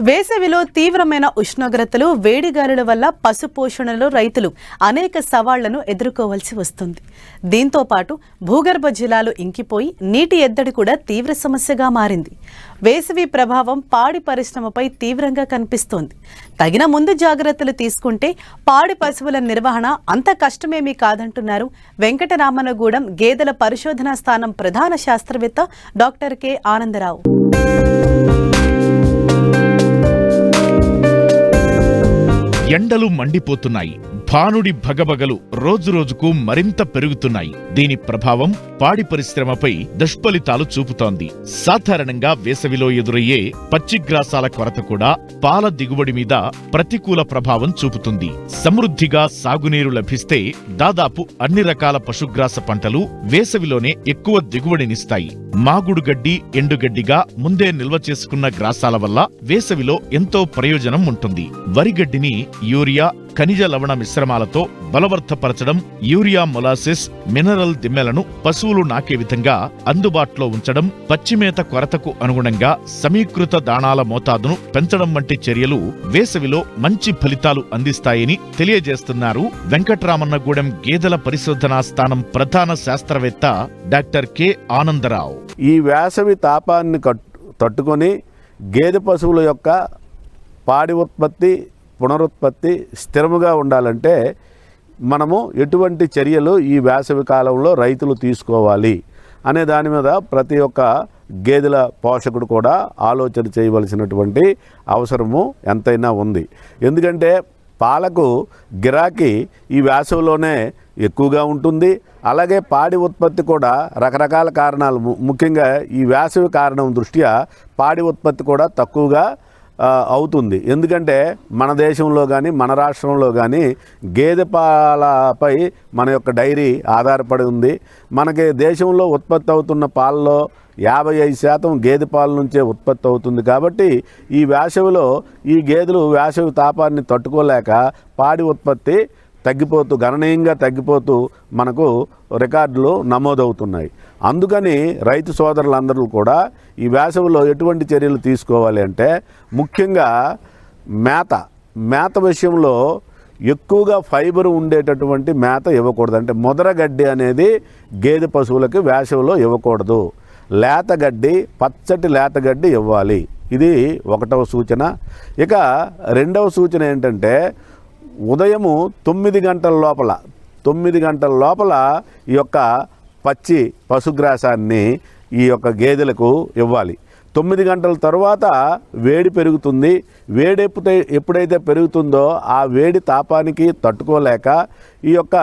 వేసవిలో తీవ్రమైన ఉష్ణోగ్రతలు, వేడిగాలుల వల్ల పశుపోషణలో రైతులు అనేక సవాళ్లను ఎదుర్కోవాల్సి వస్తుంది. దీంతో పాటు భూగర్భ జలాలు ఇంకిపోయి నీటి ఎద్దడి కూడా తీవ్ర సమస్యగా మారింది. వేసవి ప్రభావం పాడి పరిశ్రమపై తీవ్రంగా కనిపిస్తోంది. తగిన ముందు జాగ్రత్తలు తీసుకుంటే పాడి పశువుల నిర్వహణ అంత కష్టమేమీ కాదంటున్నారు వెంకటరామనగూడెం గేదెల పరిశోధనా స్థానం ప్రధాన శాస్త్రవేత్త డాక్టర్ కె ఆనందరావు. ఎండలు మండిపోతున్నాయి. భానుడి భగభగలు రోజురోజుకు మరింత పెరుగుతున్నాయి. దీని ప్రభావం పాడి పరిశ్రమపై దుష్ఫలితాలు చూపుతోంది. సాధారణంగా వేసవిలో ఎదురయ్యే పచ్చిగ్రాసాల కొరత కూడా పాల దిగుబడి మీద ప్రతికూల ప్రభావం చూపుతుంది. సమృద్ధిగా సాగునీరు లభిస్తే దాదాపు అన్ని రకాల పశుగ్రాస పంటలు వేసవిలోనే ఎక్కువ దిగుబడినిస్తాయి. మాగుడు గడ్డి, ఎండుగడ్డిగా ముందే నిల్వ చేసుకున్న గ్రాసాల వల్ల వేసవిలో ఎంతో ప్రయోజనం ఉంటుంది. వరిగడ్డిని యూరియా, ఖనిజ లవణ మిశ్రమాలతో బలవర్ధపరచడం, యూరియా మొలాసిస్, మినరల్ దిమ్మెలను పశువులు నాకే విధంగా అందుబాటులో ఉంచడం, పచ్చిమేత కొరతకు అనుగుణంగా సమీకృత దాణాల మోతాదును పెంచడం వంటి చర్యలు వేసవిలో మంచి ఫలితాలు అందిస్తాయని తెలియజేస్తున్నారు వెంకటరామన్నగూడెం గేదెల పరిశోధనా స్థానం ప్రధాన శాస్త్రవేత్త డాక్టర్ కె ఆనందరావు. ఈ వేసవి తాపాన్ని తట్టుకొని గేదె పశువుల యొక్క పాడి ఉత్పత్తి, పునరుత్పత్తి స్థిరముగా ఉండాలంటే మనము ఎటువంటి చర్యలు ఈ వేసవి కాలంలో రైతులు తీసుకోవాలి అనే దాని మీద ప్రతి ఒక్క గేదెల పోషకుడు కూడా ఆలోచన చేయవలసినటువంటి అవసరము ఎంతైనా ఉంది. ఎందుకంటే పాలకు గిరాకీ ఈ వేసవిలోనే ఎక్కువగా ఉంటుంది. అలాగే పాడి ఉత్పత్తి కూడా రకరకాల కారణాలు, ముఖ్యంగా ఈ వేసవి కారణం దృష్ట్యా పాడి ఉత్పత్తి కూడా తక్కువగా అవుతుంది. ఎందుకంటే మన దేశంలో కానీ మన రాష్ట్రంలో కానీ గేదె పాలపై మన యొక్క డైరీ ఆధారపడి ఉంది. మనకి దేశంలో ఉత్పత్తి అవుతున్న పాలలో 55% గేదె పాల నుంచే ఉత్పత్తి అవుతుంది. కాబట్టి ఈ వేసవిలో ఈ గేదెలు వేసవి తాపాన్ని తట్టుకోలేక పాడి ఉత్పత్తి గణనీయంగా తగ్గిపోతూ మనకు రికార్డులు నమోదవుతున్నాయి. అందుకని రైతు సోదరులందరూ కూడా ఈ వేసవిలో ఎటువంటి చర్యలు తీసుకోవాలి అంటే, ముఖ్యంగా మేత విషయంలో ఎక్కువగా ఫైబర్ ఉండేటటువంటి మేత ఇవ్వకూడదు. అంటే ముదరగడ్డి అనేది గేదె పశువులకి వేసవిలో ఇవ్వకూడదు. లేతగడ్డి, పచ్చటి లేతగడ్డి ఇవ్వాలి. ఇది 1వ సూచన. ఇక 2వ సూచన ఏంటంటే, ఉదయము 9 గంటల లోపల ఈ యొక్క పచ్చి పశుగ్రాసాన్ని ఈ యొక్క గేదెలకు ఇవ్వాలి. 9 గంటల తర్వాత వేడి పెరుగుతుంది. వేడి ఎప్పుడైతే పెరుగుతుందో ఆ వేడి తాపానికి తట్టుకోలేక ఈ యొక్క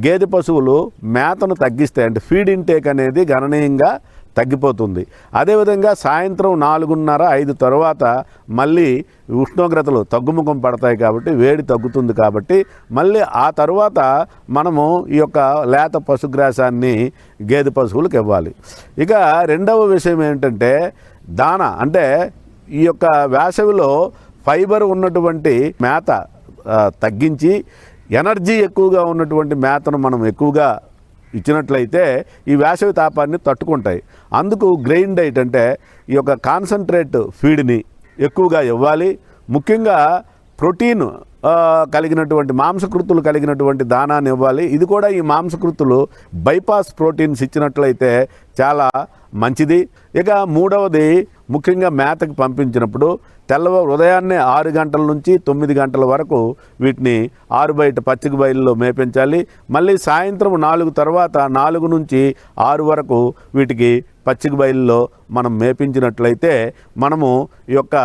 గేదె పశువులు మేతను తగ్గిస్తాయి. అంటే ఫీడ్ ఇంటేక్ అనేది గణనీయంగా తగ్గిపోతుంది. అదేవిధంగా సాయంత్రం 4:30-5 తర్వాత మళ్ళీ ఉష్ణోగ్రతలు తగ్గుముఖం పడతాయి కాబట్టి వేడి తగ్గుతుంది. కాబట్టి మళ్ళీ ఆ తర్వాత మనము ఈ యొక్క లేత పశుగ్రాసాన్ని గేదె పశువులకు ఇవ్వాలి. ఇక 2వ విషయం ఏంటంటే దాన. అంటే ఈ యొక్క వేసవిలో ఫైబర్ ఉన్నటువంటి మేత తగ్గించి ఎనర్జీ ఎక్కువగా ఉన్నటువంటి మేతను మనం ఎక్కువగా ఇచ్చినట్లయితే ఈ వేసవి తాపాన్ని తట్టుకుంటాయి. అందుకు గ్రెయిన్ డైట్ అంటే ఈ యొక్క కాన్సన్ట్రేట్ ఫీడ్ని ఎక్కువగా ఇవ్వాలి. ముఖ్యంగా ప్రోటీన్ కలిగినటువంటి మాంసకృతులు కలిగినటువంటి దానాన్ని ఇవ్వాలి. ఇది కూడా ఈ మాంసకృతులు బైపాస్ ప్రోటీన్స్ ఇచ్చినట్లయితే చాలా మంచిది. ఇక 3వది, ముఖ్యంగా మేతకి పంపించినప్పుడు ఉదయాన్నే 6 గంటల నుంచి 9 గంటల వరకు వీటిని ఆరుబయట పచ్చిక బయలులో మేపించాలి. మళ్ళీ సాయంత్రం 4 తర్వాత 4 నుంచి 6 వరకు వీటికి పచ్చిక బయలులో మనం మేపించినట్లయితే మనము ఈ యొక్క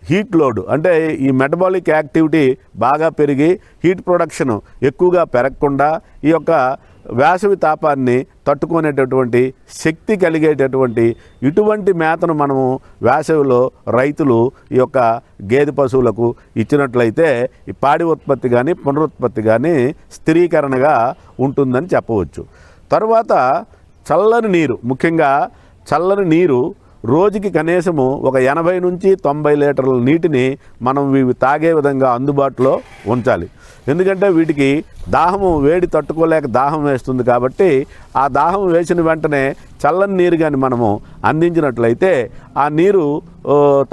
హీట్ లోడ్ అంటే ఈ మెటబాలిక్ యాక్టివిటీ బాగా పెరిగి హీట్ ప్రొడక్షన్ ఎక్కువగా పెరగకుండా ఈ యొక్క వేసవి తాపాన్ని తట్టుకునేటటువంటి శక్తి కలిగేటటువంటి ఇటువంటి మేతను మనము వేసవిలో రైతులు ఈ యొక్క గేదె పశువులకు ఇచ్చినట్లయితే ఈ పాడి ఉత్పత్తి కానీ పునరుత్పత్తి కానీ స్థిరీకరణగా ఉంటుందని చెప్పవచ్చు. తర్వాత చల్లని నీరు, ముఖ్యంగా చల్లని నీరు రోజుకి కనీసము ఒక 80 నుంచి 90 లీటర్ల నీటిని మనం ఇవి తాగే విధంగా అందుబాటులో ఉంచాలి. ఎందుకంటే వీటికి దాహము వేడి తట్టుకోలేక దాహం వేస్తుంది కాబట్టి ఆ దాహం వేసిన వెంటనే చల్లని నీరు కానీ మనము అందించినట్లయితే ఆ నీరు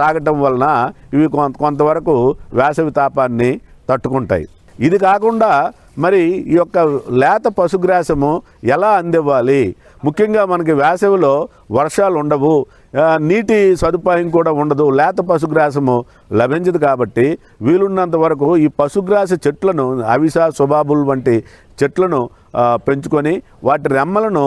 తాగటం వలన ఇవి కొంతవరకు వేసవి తాపాన్ని తట్టుకుంటాయి. ఇది కాకుండా మరి ఈ యొక్క లేత పశుగ్రాసము ఎలా అందివ్వాలి? ముఖ్యంగా మనకి వేసవిలో వర్షాలు ఉండవు, నీటి సదుపాయం కూడా ఉండదు, లేత పశుగ్రాసము లభించదు. కాబట్టి వీలున్నంత వరకు ఈ పశుగ్రాస చెట్లను అవిస సుబాబుల్ వంటి చెట్లను పెంచుకొని వాటి రెమ్మలను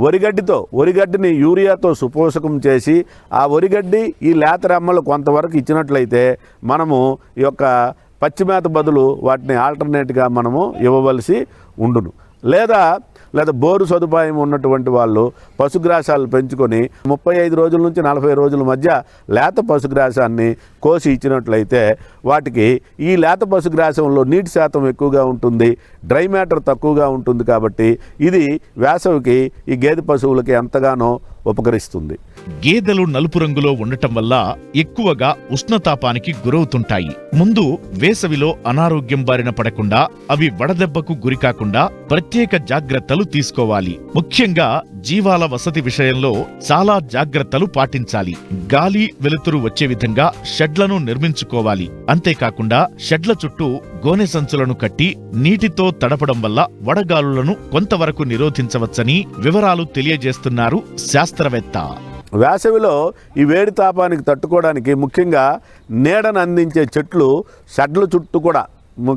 వరిగడ్డిని యూరియాతో సుపోషకం చేసి ఆ వరిగడ్డి ఈ లేత రెమ్మలు కొంతవరకు ఇచ్చినట్లయితే మనము ఈ యొక్క పచ్చిమేత బదులు వాటిని ఆల్టర్నేట్గా మనము ఇవ్వవలసి ఉండును. లేదా బోరు సదుపాయం ఉన్నటువంటి వాళ్ళు పశుగ్రాసాలు పెంచుకొని 35 రోజుల నుంచి 40 రోజుల మధ్య లేత పశుగ్రాసాన్ని కోసి ఇచ్చినట్లయితే వాటికి ఈ లేత పశుగ్రాసంలో నీటి శాతం ఎక్కువగా ఉంటుంది, డ్రై మ్యాటర్ తక్కువగా ఉంటుంది. కాబట్టి ఇది వేసవికి ఈ గేదె పశువులకి ఎంతగానో ఉపకరిస్తుంది. గేదెలు నలుపు రంగులో ఉండటం వల్ల ఎక్కువగా ఉష్ణతాపానికి గురవుతుంటాయి. ముందు వేసవిలో అనారోగ్యం బారిన పడకుండా అవి వడదెబ్బకు గురికాకుండా ప్రత్యేక జాగ్రత్తలు తీసుకోవాలి. ముఖ్యంగా జీవాల వసతి విషయంలో చాలా జాగ్రత్తలు పాటించాలి. గాలి వెలుతురు వచ్చే విధంగా షెడ్లను నిర్మించుకోవాలి. అంతేకాకుండా షెడ్ల చుట్టూ గోనె సంచులను కట్టి నీటితో తడపడం వల్ల వడగాలులను కొంతవరకు నిరోధించవచ్చని వివరాలు తెలియజేస్తున్నారు శాస్త్రవేత్త. వేసవిలో ఈ వేడి తాపానికి తట్టుకోవడానికి ముఖ్యంగా నీడను అందించే చెట్లు షెడ్ల చుట్టూ కూడా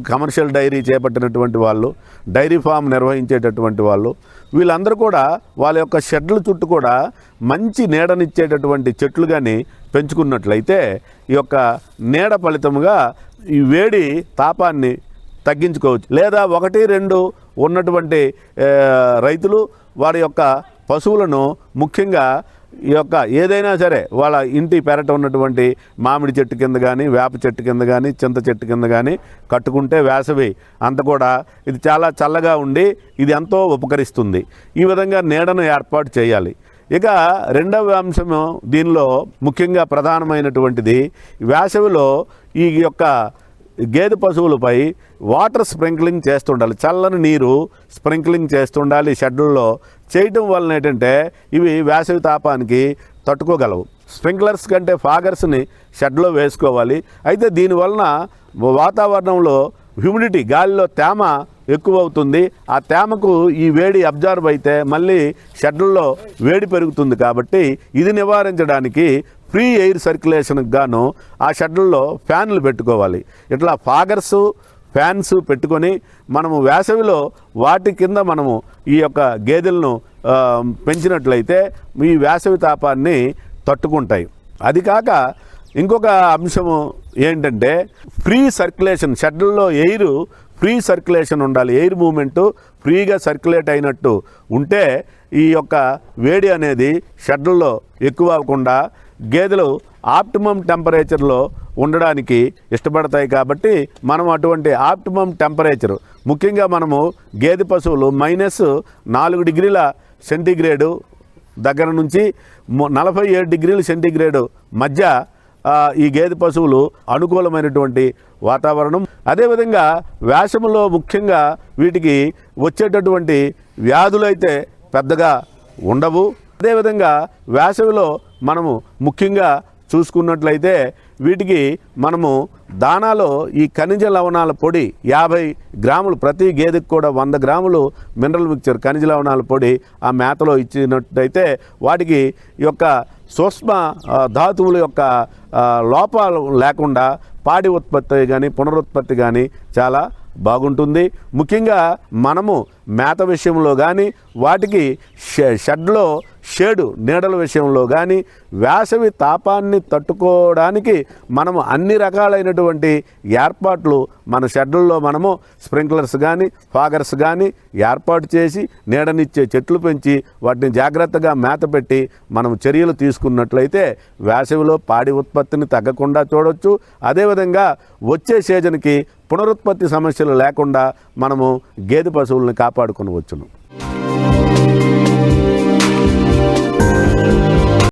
కమర్షియల్ డైరీ చేపట్టినటువంటి వాళ్ళు, డైరీ ఫామ్ నిర్వహించేటటువంటి వాళ్ళు, వీళ్ళందరూ కూడా వాళ్ళ యొక్క షెడ్ల చుట్టూ కూడా మంచి నీడనిచ్చేటటువంటి చెట్లు కానీ పెంచుకున్నట్లయితే ఈ యొక్క నీడ ఫలితముగా ఈ వేడి తాపాన్ని తగ్గించుకోవచ్చు. లేదా 1-2 ఉన్నటువంటి రైతులు వారి యొక్క పశువులను ముఖ్యంగా ఈ యొక్క ఏదైనా సరే వాళ్ళ ఇంటి పెరట ఉన్నటువంటి మామిడి చెట్టు కింద కానీ, వేప చెట్టు కింద కానీ, చింత చెట్టు కింద కానీ కట్టుకుంటే వేసవి అంత కూడా ఇది చాలా చల్లగా ఉండి ఇది ఎంతో ఉపకరిస్తుంది. ఈ విధంగా నీడను ఏర్పాటు చేయాలి. ఇక రెండవ అంశము దీనిలో ముఖ్యంగా ప్రధానమైనటువంటిది వేసవిలో ఈ యొక్క గేదె పశువులపై వాటర్ స్ప్రింక్లింగ్ చేస్తుండాలి. చల్లని నీరు స్ప్రింక్లింగ్ చేస్తుండాలి షెడ్లలో. చేయటం వలన ఏంటంటే ఇవి వేసవి తాపానికి తట్టుకోగలవు. స్ప్రింక్లర్స్ కంటే ఫాగర్స్ని షెడ్లో వేసుకోవాలి. అయితే దీనివలన వాతావరణంలో హ్యూమిడిటీ, గాలిలో తేమ ఎక్కువ అవుతుంది. ఆ తేమకు ఈ వేడి అబ్జర్వ్ అయితే మళ్ళీ షెడ్లలో వేడి పెరుగుతుంది. కాబట్టి ఇది నివారించడానికి ఫ్రీ ఎయిర్ సర్క్యులేషన్కి గాను ఆ షెడ్లలో ఫ్యాన్లు పెట్టుకోవాలి. ఇట్లా ఫ్యాన్స్ పెట్టుకొని మనము వేసవిలో వాటి కింద మనము ఈ యొక్క గేదెలను పెంచినట్లయితే ఈ వేసవి తాపాన్ని తట్టుకుంటాయి. అది కాక ఇంకొక అంశము ఏంటంటే ఫ్రీ సర్క్యులేషన్. షెడ్లలో ఫ్రీ సర్క్యులేషన్ ఉండాలి. ఎయిర్ మూమెంటు ఫ్రీగా సర్క్యులేట్ అయినట్టు ఉంటే ఈ యొక్క వేడి అనేది షెడ్లలో ఎక్కువ అవ్వకుండా గేదెలు ఆప్టిమమ్ టెంపరేచర్లో ఉండడానికి ఇష్టపడతాయి. కాబట్టి మనం అటువంటి ఆప్టిమమ్ టెంపరేచర్ ముఖ్యంగా మనము గేదె పశువులు -4 డిగ్రీల సెంటీగ్రేడు దగ్గర నుంచి 47 డిగ్రీల సెంటీగ్రేడు మధ్య ఈ గేదె పశువులు అనుకూలమైనటువంటి వాతావరణం. అదేవిధంగా వేసవిలో ముఖ్యంగా వీటికి వచ్చేటటువంటి వ్యాధులైతే పెద్దగా ఉండవు. అదేవిధంగా వేసవిలో మనము ముఖ్యంగా చూసుకున్నట్లయితే వీటికి మనము దానాలో ఈ ఖనిజ లవణాల పొడి 50 గ్రాములు, ప్రతి గేదెకి కూడా 100 గ్రాములు మినరల్ మిక్చర్ ఖనిజ లవణాల పొడి ఆ మేతలో ఇచ్చినట్టయితే వాటికి ఈ యొక్క సూక్ష్మ ధాతువుల యొక్క లోపాలు లేకుండా పాడి ఉత్పత్తి కానీ పునరుత్పత్తి కానీ చాలా బాగుంటుంది. ముఖ్యంగా మనము మేత విషయంలో కానీ వాటికి షెడ్లో నీడల విషయంలో కానీ వేసవి తాపాన్ని తట్టుకోవడానికి మనము అన్ని రకాలైనటువంటి ఏర్పాట్లు మన షెడ్లలో మనము స్ప్రింక్లర్స్ కానీ ఫాగర్స్ కానీ ఏర్పాటు చేసి నీడనిచ్చే చెట్లు పెంచి వాటిని జాగ్రత్తగా మేత పెట్టి మనం చర్యలు తీసుకున్నట్లయితే వేసవిలో పాడి ఉత్పత్తిని తగ్గకుండా చూడవచ్చు. అదేవిధంగా వచ్చే సీజన్కి పునరుత్పత్తి సమస్యలు లేకుండా మనము గేదె పశువులను కాపాడుకొనవచ్చును.